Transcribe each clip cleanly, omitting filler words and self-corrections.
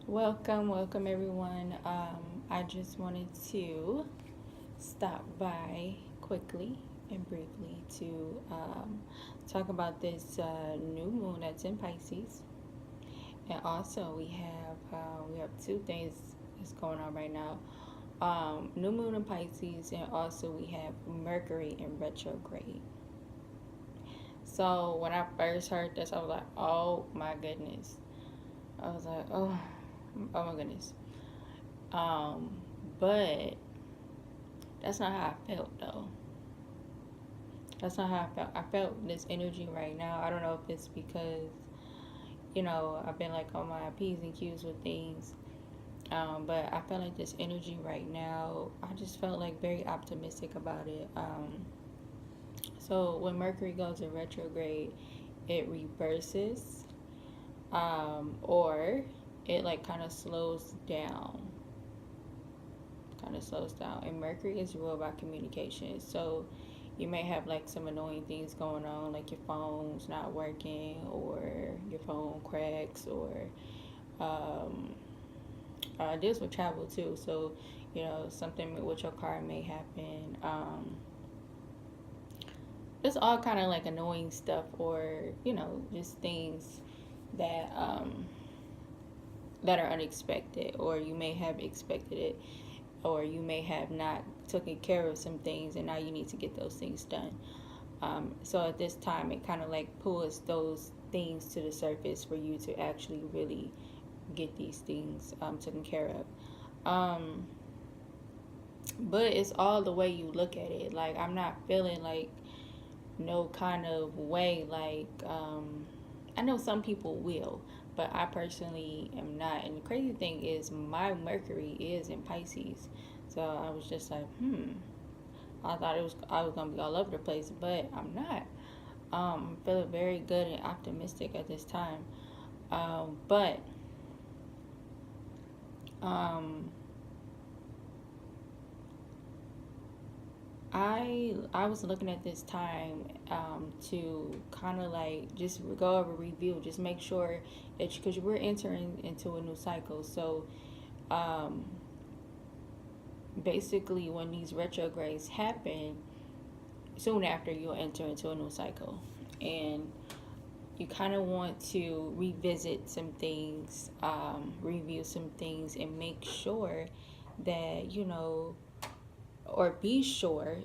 Welcome everyone. I just wanted to stop by quickly and briefly to talk about this new moon that's in Pisces, and also we have two things that's going on right now. New moon in Pisces, and also we have Mercury in retrograde. So when I first heard this, I was like, "Oh my goodness!" I was like, oh my goodness." Um, but that's not how I felt though. That's not how I felt. I felt this energy right now. I don't know if it's because, I've been like on my P's and Q's with things. But I felt like this energy right now, I just felt like very optimistic about it. So when Mercury goes in retrograde, it reverses, or it like kind of slows down. And Mercury is ruled by communication. So you may have like some annoying things going on, like your phone's not working, or your phone cracks, or um, this will travel too. So, something with your car may happen. It's all kind of like annoying stuff, or just things that that are unexpected, or you may have expected it, or you may have not taken care of some things, and now you need to get those things done. So at this time, it kind of like pulls those things to the surface for you to actually really get these things taken care of. But it's all the way you look at it. Like, I'm not feeling like no kind of way. Like, I know some people will, but I personally am not. And the crazy thing is, my Mercury is in Pisces. So I was just like, I thought I was gonna be all over the place, but I'm not. I'm feeling very good and optimistic at this time. But um, I was looking at this time to kind of like just go over review, just make sure that because we're entering into a new cycle. So um, basically, when these retrogrades happen, soon after you'll enter into a new cycle, and you kind of want to revisit some things, review some things, and make sure that or be sure,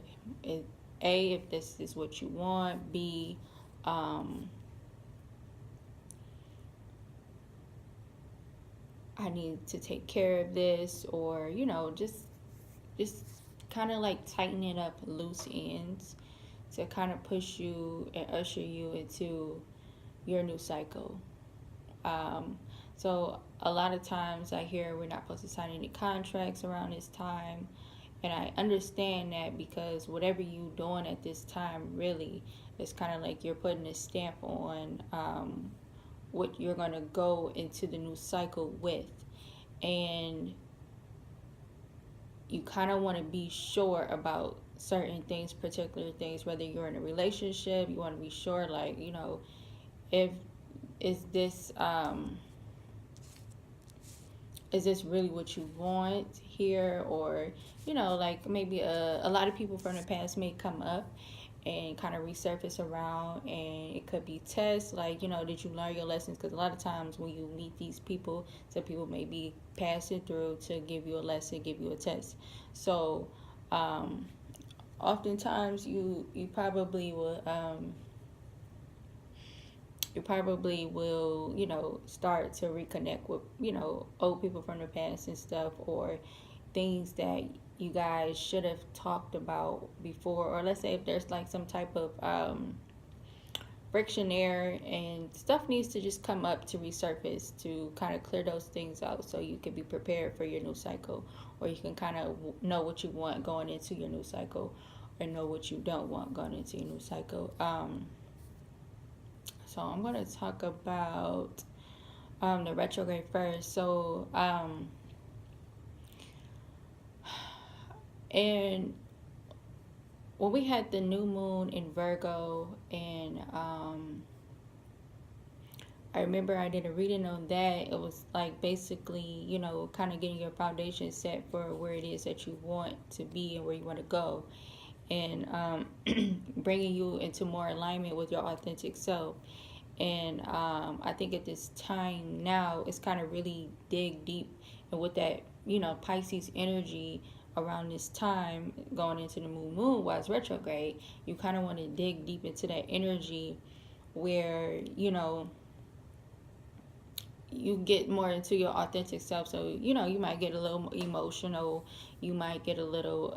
if, A, if this is what you want, B, um, I need to take care of this, or just kind of like tightening up loose ends to kind of push you and usher you into your new cycle. Um, so a lot of times I hear we're not supposed to sign any contracts around this time. And I understand that because whatever you're doing at this time really is kind of like you're putting a stamp on what you're going to go into the new cycle with. And you kind of want to be sure about certain things, particular things, whether you're in a relationship, you want to be sure, like, if is this is this really what you want here, or like maybe a lot of people from the past may come up and kind of resurface around, and it could be tests, like, did you learn your lessons? Because a lot of times when you meet these people, some people may be passing through to give you a lesson, give you a test. So oftentimes you probably will, start to reconnect with, old people from the past and stuff, or things that you guys should have talked about before. Or let's say if there's like some type of friction there, and stuff needs to just come up to resurface to kind of clear those things out, so you can be prepared for your new cycle, or you can kind of know what you want going into your new cycle, or know what you don't want going into your new cycle. So I'm going to talk about the retrograde first. So, and when we had the new moon in Virgo, and I remember I did a reading on that. It was like basically, kind of getting your foundation set for where it is that you want to be and where you want to go, and bringing you into more alignment with your authentic self. And I think at this time now, it's kind of really dig deep, and with that, Pisces energy around this time going into the moon while it's retrograde, you kind of want to dig deep into that energy where you get more into your authentic self. So you might get a little emotional, you might get a little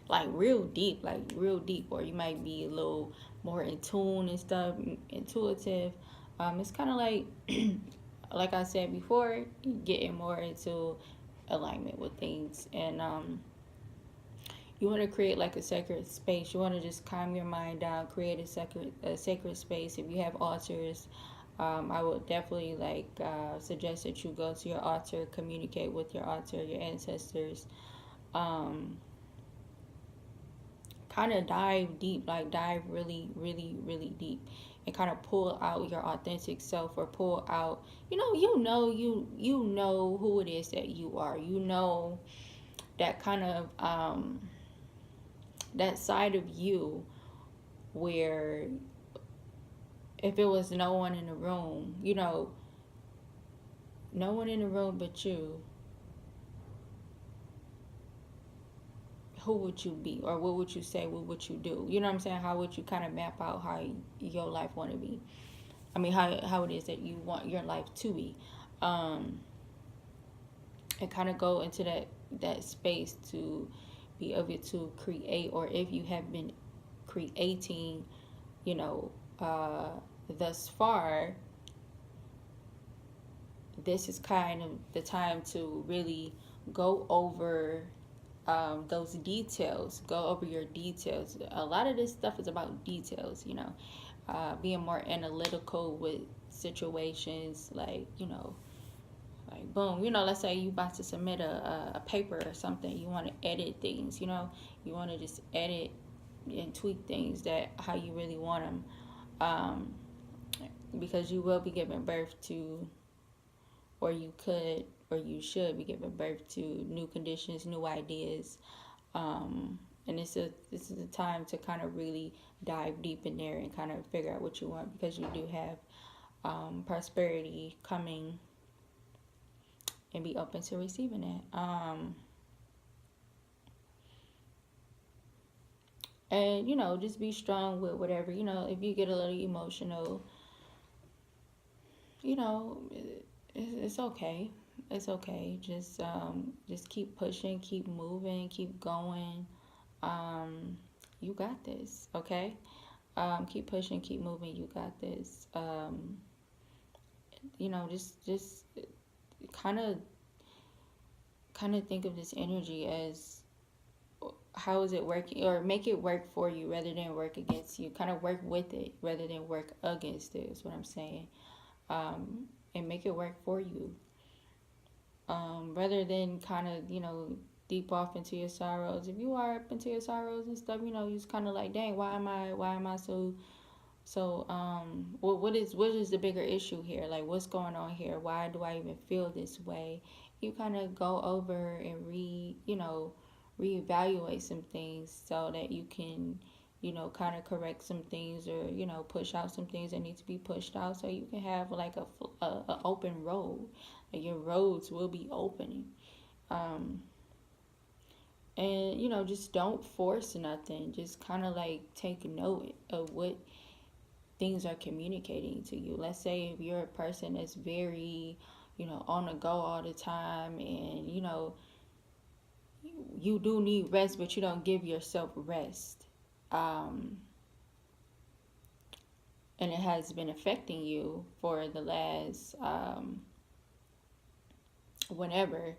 like real deep, or you might be a little more in tune and stuff, intuitive. It's kind of like like I said before, getting more into alignment with things. And you want to create like a sacred space. You want to just calm your mind down, create a sacred space. If you have altars, I would definitely suggest that you go to your altar, communicate with your altar, your ancestors. Um, Kind of dive deep, like dive really, really, really deep, and kind of pull out your authentic self, or pull out, you know who it is that you are. You know that kind of that side of you where if it was no one in the room, no one in the room but you, who would you be, or what would you say, what would you do? You know what I'm saying? How would you kind of map out how your life want to be? I mean, how it is that you want your life to be, um, and kind of go into that space to be able to create, or if you have been creating, you know, uh, thus far, this is kind of the time to really go over those details. Go over your details. A lot of this stuff is about details, being more analytical with situations, like boom, let's say you about to submit a paper or something. You want to edit things, you want to just edit and tweak things that how you really want them, um, because you will be giving birth to, or you could, or you should be giving birth to new conditions, new ideas, and this is a time to kind of really dive deep in there and kind of figure out what you want, because you do have prosperity coming, and be open to receiving it. And just be strong with whatever. If you get a little emotional, it's okay. It's okay. Just keep pushing, keep moving, keep going. Um, you got this, okay? Keep pushing, keep moving. You got this. Just kind of think of this energy as, how is it working, or make it work for you rather than work against you. Kind of work with it rather than work against it, is what I'm saying. And make it work for you, rather than kind of deep off into your sorrows. If you are up into your sorrows and stuff, you're just kind of like, dang, why am I so what is the bigger issue here? Like, what's going on here? Why do I even feel this way? You kind of go over and reevaluate some things, so that you can kind of correct some things, or push out some things that need to be pushed out, so you can have like a open road. Like, your roads will be opening. um and just don't force nothing. Just kind of like take note of what things are communicating to you. Let's say if you're a person that's very, on the go all the time, and you do need rest, but you don't give yourself rest, um, and it has been affecting you for the last whenever,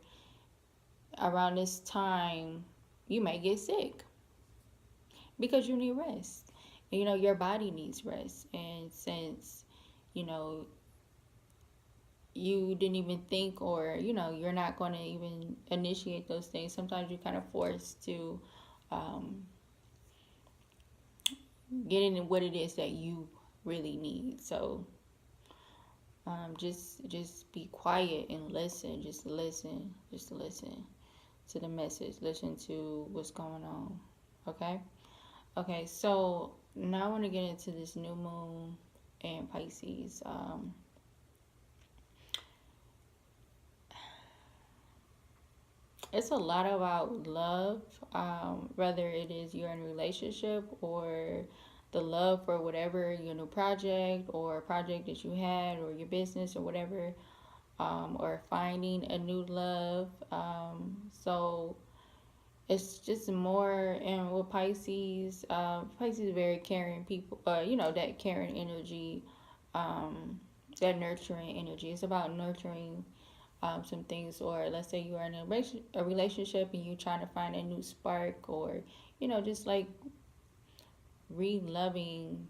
around this time, you may get sick because you need rest. And, your body needs rest, and since you know you didn't even think, or you're not going to even initiate those things, sometimes you're kind of forced to um, get into what it is that you really need. So Just be quiet and listen. Just listen. Just listen to the message. Listen to what's going on. Okay? Okay, so now I want to get into this new moon and Pisces. It's a lot about love, whether it is you're in a relationship or the love for whatever your new project or project that you had or your business or whatever, or finding a new love. So it's just more, and with Pisces, Pisces are very caring people, that caring energy, um, that nurturing energy. It's about nurturing some things, or let's say you are in a relationship and you're trying to find a new spark, or just like re-loving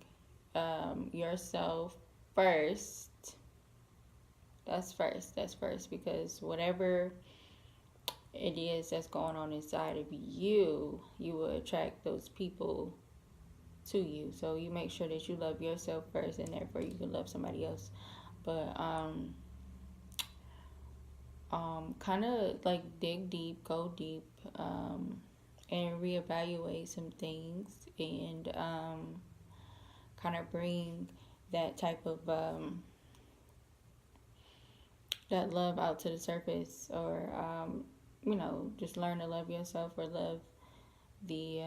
yourself first. That's first, because whatever it is that's going on inside of you, you will attract those people to you. So you make sure that you love yourself first, and therefore you can love somebody else. But kind of like dig deep, go deep, and reevaluate some things, and kind of bring that type of that love out to the surface, or just learn to love yourself, or love the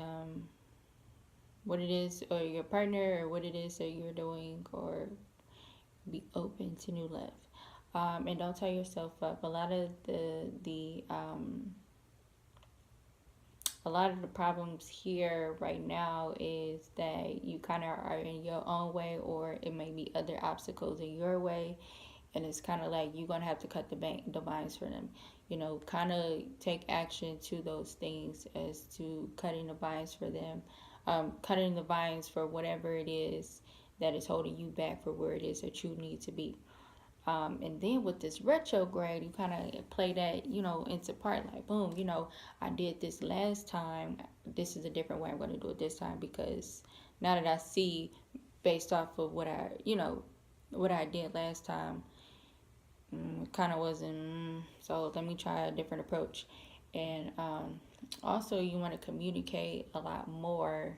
what it is, or your partner, or what it is that you're doing, or be open to new love. And don't tie yourself up. A lot of the problems here right now is that you kind of are in your own way, or it may be other obstacles in your way, and it's kind of like you're gonna have to cut the vines for them. Kind of take action to those things, as to cutting the vines for them, cutting the vines for whatever it is that is holding you back for where it is that you need to be. And then with this retrograde, you kind of play that, into part, like, boom, I did this last time. This is a different way I'm going to do it this time, because now that I see, based off of what I did last time, kind of wasn't, so let me try a different approach. And also, you want to communicate a lot more,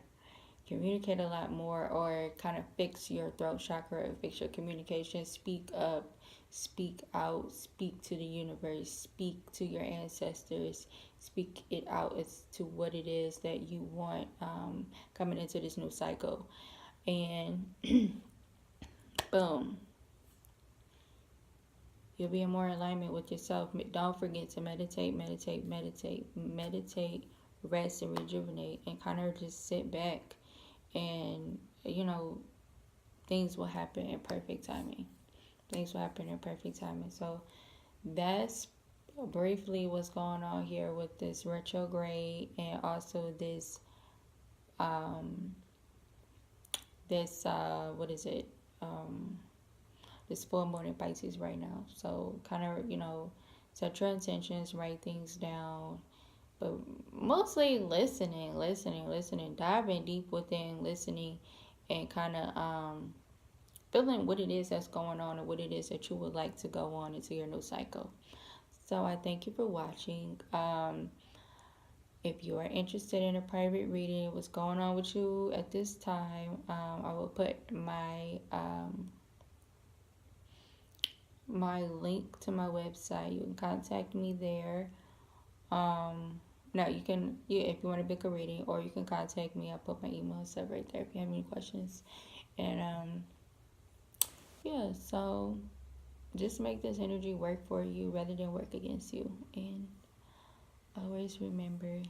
or kind of fix your throat chakra, fix your communication, speak up, speak out, speak to the universe, speak to your ancestors, speak it out as to what it is that you want, coming into this new cycle. And boom, you'll be in more alignment with yourself. Don't forget to meditate, meditate, meditate, meditate, rest, and rejuvenate, and kind of just sit back, and things will happen in perfect timing. Things will happen in perfect timing. So that's briefly what's going on here with this retrograde, and also um what is it, this full moon in Pisces right now. So kind of set your intentions, write things down, but mostly listening, diving deep within, listening, and kind of feeling what it is that's going on, and what it is that you would like to go on into your new cycle. So I thank you for watching. If you are interested in a private reading, what's going on with you at this time, I will put my link to my website. You can contact me there. No, you can, if you want to book a reading, or you can contact me. I'll put my email and stuff right there if you have any questions. And yeah, so just make this energy work for you rather than work against you. And always remember,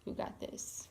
you got this.